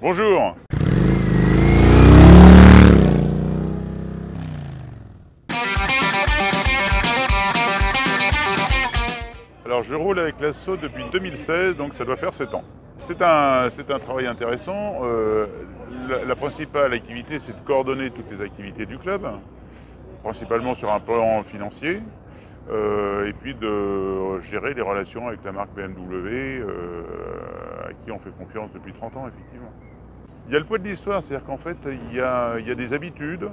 Bonjour. Alors je roule avec l'Asso depuis 2016, donc ça doit faire 7 ans. C'est un travail intéressant. La principale activité, c'est de coordonner toutes les activités du club, principalement sur un plan financier, et puis de gérer les relations avec la marque BMW, à qui on fait confiance depuis 30 ans, effectivement. Il y a le poids de l'histoire, c'est-à-dire qu'en fait, il y a des habitudes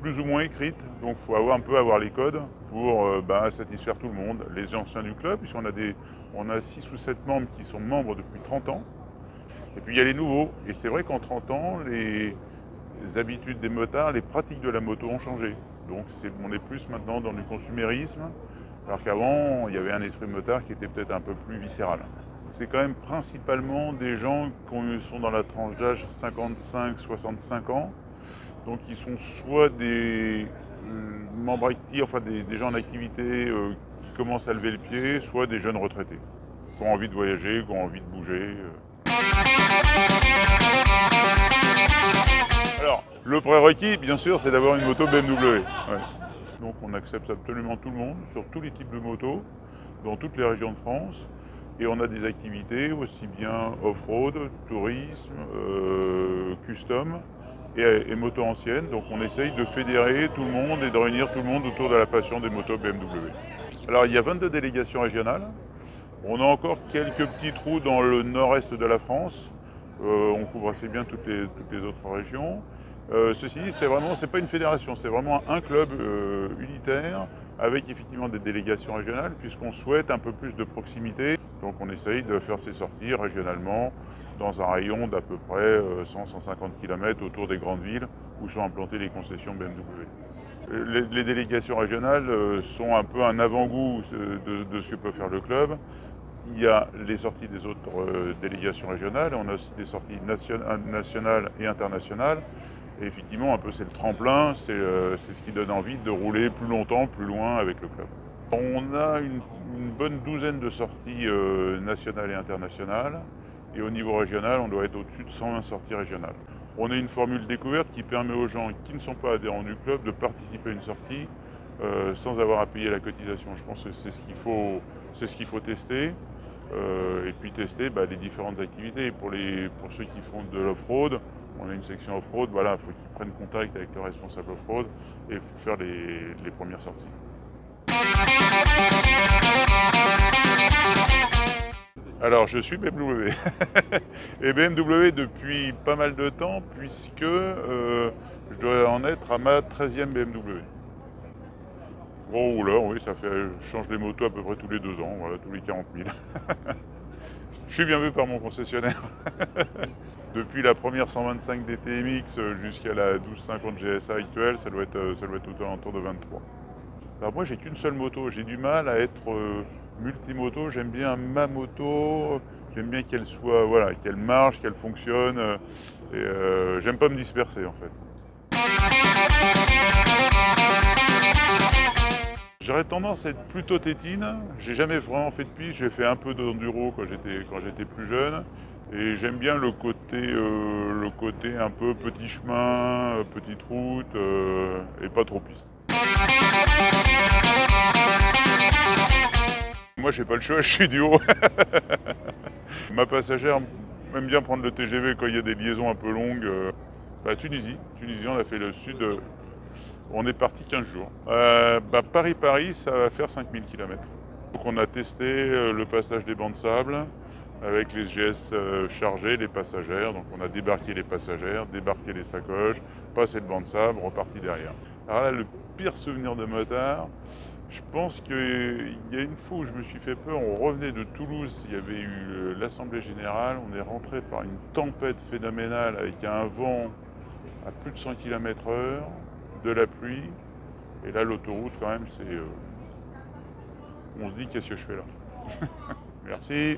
plus ou moins écrites, donc il faut un peu avoir les codes pour satisfaire tout le monde. Les anciens du club, puisqu'on a 6 ou 7 membres qui sont membres depuis 30 ans, et puis il y a les nouveaux. Et c'est vrai qu'en 30 ans, les habitudes des motards, les pratiques de la moto ont changé. Donc on est plus maintenant dans du consumérisme, alors qu'avant, il y avait un esprit motard qui était peut-être un peu plus viscéral. C'est quand même principalement des gens qui sont dans la tranche d'âge 55-65 ans, donc ils sont soit des membres actifs, enfin des gens en activité qui commencent à lever le pied, soit des jeunes retraités, qui ont envie de voyager, qui ont envie de bouger. Alors, le prérequis, bien sûr, c'est d'avoir une moto BMW. Ouais. Donc on accepte absolument tout le monde, sur tous les types de motos, dans toutes les régions de France. Et on a des activités aussi bien off-road, tourisme, custom et moto ancienne. Donc on essaye de fédérer tout le monde et de réunir tout le monde autour de la passion des motos BMW. Alors il y a 22 délégations régionales. On a encore quelques petits trous dans le nord-est de la France. On couvre assez bien toutes les autres régions. Ceci dit, c'est pas une fédération, c'est vraiment un club unitaire avec effectivement des délégations régionales, puisqu'on souhaite un peu plus de proximité. Donc on essaye de faire ces sorties régionalement dans un rayon d'à peu près 100-150 km autour des grandes villes où sont implantées les concessions BMW. Les délégations régionales sont un peu un avant-goût de ce que peut faire le club. Il y a les sorties des autres délégations régionales, on a aussi des sorties nationales et internationales. Et effectivement, un peu c'est le tremplin, c'est ce qui donne envie de rouler plus longtemps, plus loin avec le club. On a une bonne douzaine de sorties nationales et internationales. Et au niveau régional, on doit être au-dessus de 120 sorties régionales. On a une formule découverte qui permet aux gens qui ne sont pas adhérents du club de participer à une sortie sans avoir à payer la cotisation. Je pense que c'est ce qu'il faut tester. Et puis tester les différentes activités. Pour ceux qui font de l'off-road, on a une section off-road, voilà, il faut qu'ils prennent contact avec le responsable off-road et faire les premières sorties. Alors je suis BMW. Et BMW depuis pas mal de temps, puisque je dois en être à ma 13e BMW. Gros rouleur, oui, je change les motos à peu près tous les 2 ans, voilà, tous les 40 000. Je suis bien vu par mon concessionnaire. Depuis la première 125 DTMX jusqu'à la 1250 GSA actuelle, ça doit être aux alentours de 23. Alors moi, j'ai qu'une seule moto. J'ai du mal à être multimoto. J'aime bien ma moto. J'aime bien qu'elle soit, voilà, qu'elle marche, qu'elle fonctionne. J'aime pas me disperser en fait. J'aurais tendance à être plutôt tétine. J'ai jamais vraiment fait de piste. J'ai fait un peu d'enduro quand j'étais plus jeune. Et j'aime bien le côté un peu petit chemin, petite route et pas trop piste. Moi, j'ai pas le choix, je suis du haut. Ma passagère aime bien prendre le TGV quand il y a des liaisons un peu longues. Tunisie, on a fait le sud. On est parti 15 jours. Paris-Paris, ça va faire 5000 km. Donc on a testé le passage des bancs de sable avec les GS chargés, les passagères. Donc on a débarqué les passagères, débarqué les sacoches, passé le banc de sable, reparti derrière. Alors là, le pire souvenir de motard, je pense qu'il y a une fois où je me suis fait peur. On revenait de Toulouse, il y avait eu l'Assemblée Générale. On est rentré par une tempête phénoménale avec un vent à plus de 100 km/h, de la pluie. Et là, l'autoroute, quand même, on se dit, qu'est-ce que je fais là? Merci.